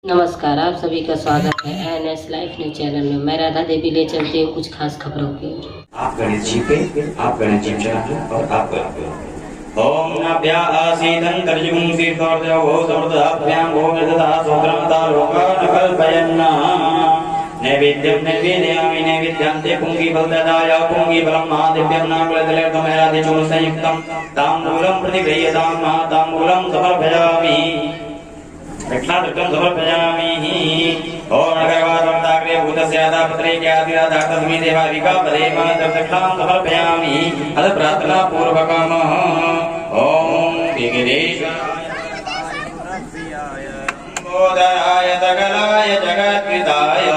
नमस्कार, आप सभी का स्वागत है एनएस लाइफ न्यूज चैनल में। मैं राधा देवी ले चलती हूँ कुछ खास खबरों की। आप गणेश जी पे, आप गणेश जी चढ़ाते और आप ओम नभ्यासीदंतर्युं शीर्षोर्जवो समृद्धाभ्यां गोविंदता सुक्रमता लोकानकल्पयन्ना नैवेद्यं नैवेदयामि नैवेद्यान्ते पुंगीफलदाय पुंगीफलं महादिव्यं नामकलदलेर्गमयादिचूर्णं संयुक्तं ताम्बूलं प्रतिगृह्यतां ताम्बूलं समर्पयामि रक्षादृष्टं समर्पयामि। ओम नगरवासवन्ताग्रे भूतस्यादापत्रे ज्ञातिराधा तस्मै देवादिका पदेम दक्षां समर्पयामि। अथ प्रार्थना पूर्वकम् ओम बोधराय सकलाय जगत्कृताय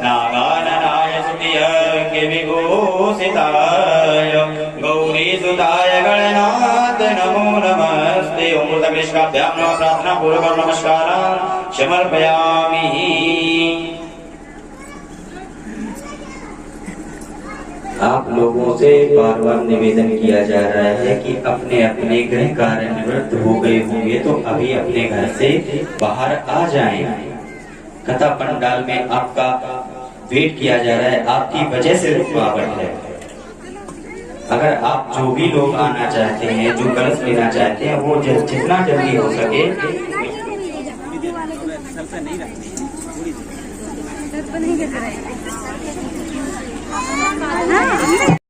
नागाननाय स्तुतियज्ञ विभूषिताय गौरीसुताय गणनाथ नमो नमस्ते। ओम कृष्णाभ्यां नमः प्रार्थना पूर्वकं नमस्कारान् समर्पयामि। आप लोगों से बार बार निवेदन किया जा रहा है कि अपने अपने गृह कार्य निवृत्त हो गए होंगे तो अभी अपने घर से बाहर आ जाएं। कथा पंडाल में आपका वेट किया जा रहा है, आपकी वजह से रुकावट है। अगर आप जो भी लोग आना चाहते हैं, जो कलश लेना चाहते हैं, वो जितना जल्दी हो सके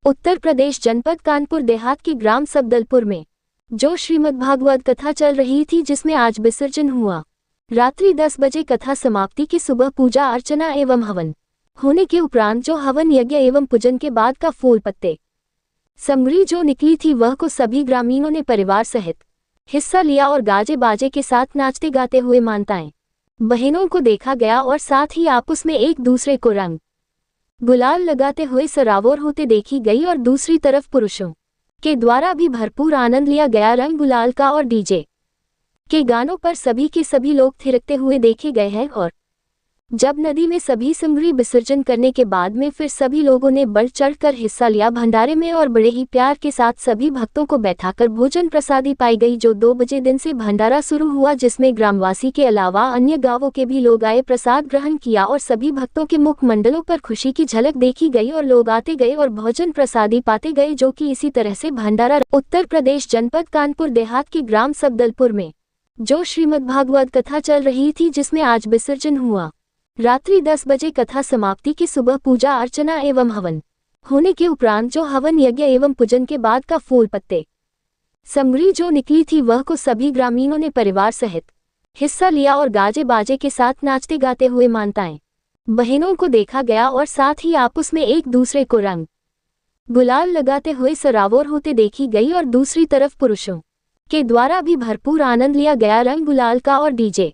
उत्तर प्रदेश जनपद कानपुर देहात के ग्राम सबदलपुर में जो श्रीमद् भागवत कथा चल रही थी, जिसमें आज विसर्जन हुआ। रात्रि 10 बजे कथा समाप्ति की सुबह पूजा अर्चना एवं हवन होने के उपरांत जो हवन यज्ञ एवं पूजन के बाद का फूल पत्ते समरी जो निकली थी, वह को सभी ग्रामीणों ने परिवार सहित हिस्सा लिया और गाजे बाजे के साथ नाचते गाते हुए माताएं बहनों को देखा गया और साथ ही आपस में एक दूसरे को रंग गुलाल लगाते हुए सराबोर होते देखी गई और दूसरी तरफ पुरुषों के द्वारा भी भरपूर आनंद लिया गया रंग गुलाल का और डीजे के गानों पर सभी के सभी लोग थिरकते हुए देखे गए हैं। और जब नदी में सभी समरी विसर्जन करने के बाद में फिर सभी लोगों ने बढ़ चढ़कर हिस्सा लिया भंडारे में और बड़े ही प्यार के साथ सभी भक्तों को बैठाकर भोजन प्रसादी पाई गई। जो 2 बजे दिन से भंडारा शुरू हुआ, जिसमें ग्रामवासी के अलावा अन्य गांवों के भी लोग आए, प्रसाद ग्रहण किया और सभी भक्तों के मुख मंडलों पर खुशी की झलक देखी गई और लोग आते गए और भोजन प्रसादी पाते गए। जो कि इसी तरह से भंडारा उत्तर प्रदेश जनपद कानपुर देहात के ग्राम सबदलपुर में जो श्रीमद् भागवत कथा चल रही थी, जिसमें आज विसर्जन हुआ। रात्रि 10 बजे कथा समाप्ति की सुबह पूजा अर्चना एवं हवन होने के उपरांत जो हवन यज्ञ एवं पूजन के बाद का फूल पत्ते समरी जो निकली थी, वह को सभी ग्रामीणों ने परिवार सहित हिस्सा लिया और गाजे बाजे के साथ नाचते गाते हुए माताएं बहनों को देखा गया और साथ ही आपस में एक दूसरे को रंग गुलाल लगाते हुए सराबोर होते देखी गई और दूसरी तरफ पुरुषों के द्वारा भी भरपूर आनंद लिया गया रंग गुलाल का और डीजे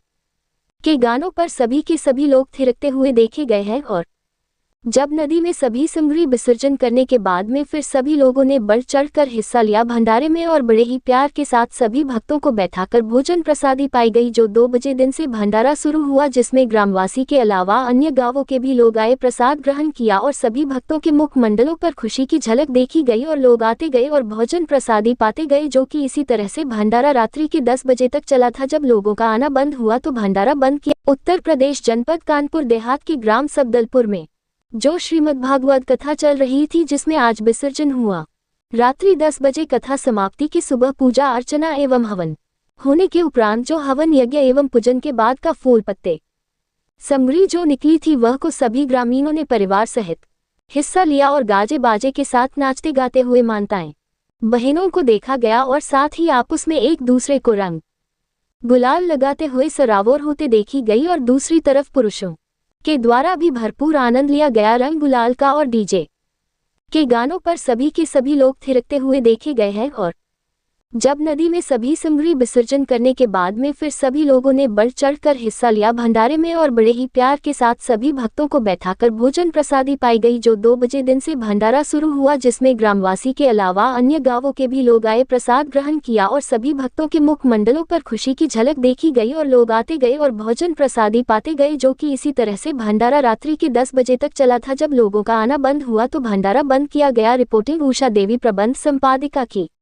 के गानों पर सभी के सभी लोग थिरकते हुए देखे गए हैं। और जब नदी में सभी समरी विसर्जन करने के बाद में फिर सभी लोगों ने बढ़ चढ़कर हिस्सा लिया भंडारे में और बड़े ही प्यार के साथ सभी भक्तों को बैठाकर भोजन प्रसादी पाई गई। जो 2 बजे दिन से भंडारा शुरू हुआ, जिसमें ग्रामवासी के अलावा अन्य गांवों के भी लोग आए, प्रसाद ग्रहण किया और सभी भक्तों के मुख मंडलों पर खुशी की झलक देखी गई और लोग आते गए और भोजन प्रसादी पाते गए। जो कि इसी तरह से भंडारा रात्रि के 10 बजे तक चला था। जब लोगों का आना बंद हुआ तो भंडारा बंद किया। उत्तर प्रदेश जनपद कानपुर देहात के ग्राम सबदलपुर में जो श्रीमद् भागवत कथा चल रही थी, जिसमें आज विसर्जन हुआ। रात्रि 10 बजे कथा समाप्ति की सुबह पूजा अर्चना एवं हवन होने के उपरांत जो हवन यज्ञ एवं पूजन के बाद का फूल पत्ते समरी जो निकली थी, वह को सभी ग्रामीणों ने परिवार सहित हिस्सा लिया और गाजे बाजे के साथ नाचते गाते हुए माताएं बहनों को देखा गया और साथ ही आपस में एक दूसरे को रंग गुलाल लगाते हुए सराबोर होते देखी गई और दूसरी तरफ पुरुषों के द्वारा भी भरपूर आनंद लिया गया रंग गुलाल का और डीजे के गानों पर सभी के सभी लोग थिरकते हुए देखे गए हैं। और जब नदी में सभी समरी विसर्जन करने के बाद में फिर सभी लोगों ने बढ़ चढ़कर हिस्सा लिया भंडारे में और बड़े ही प्यार के साथ सभी भक्तों को बैठाकर भोजन प्रसादी पाई गई। जो 2 बजे दिन से भंडारा शुरू हुआ, जिसमें ग्रामवासी के अलावा अन्य गांवों के भी लोग आए, प्रसाद ग्रहण किया और सभी भक्तों के मुख मंडलों पर खुशी की झलक देखी गई और लोग आते गए और भोजन प्रसादी पाते गए। जो कि इसी तरह से भंडारा रात्रि के 10 बजे तक चला था। जब लोगों का आना बंद हुआ तो भंडारा बंद किया गया। रिपोर्टिंग उषा देवी, प्रबंध संपादिका की।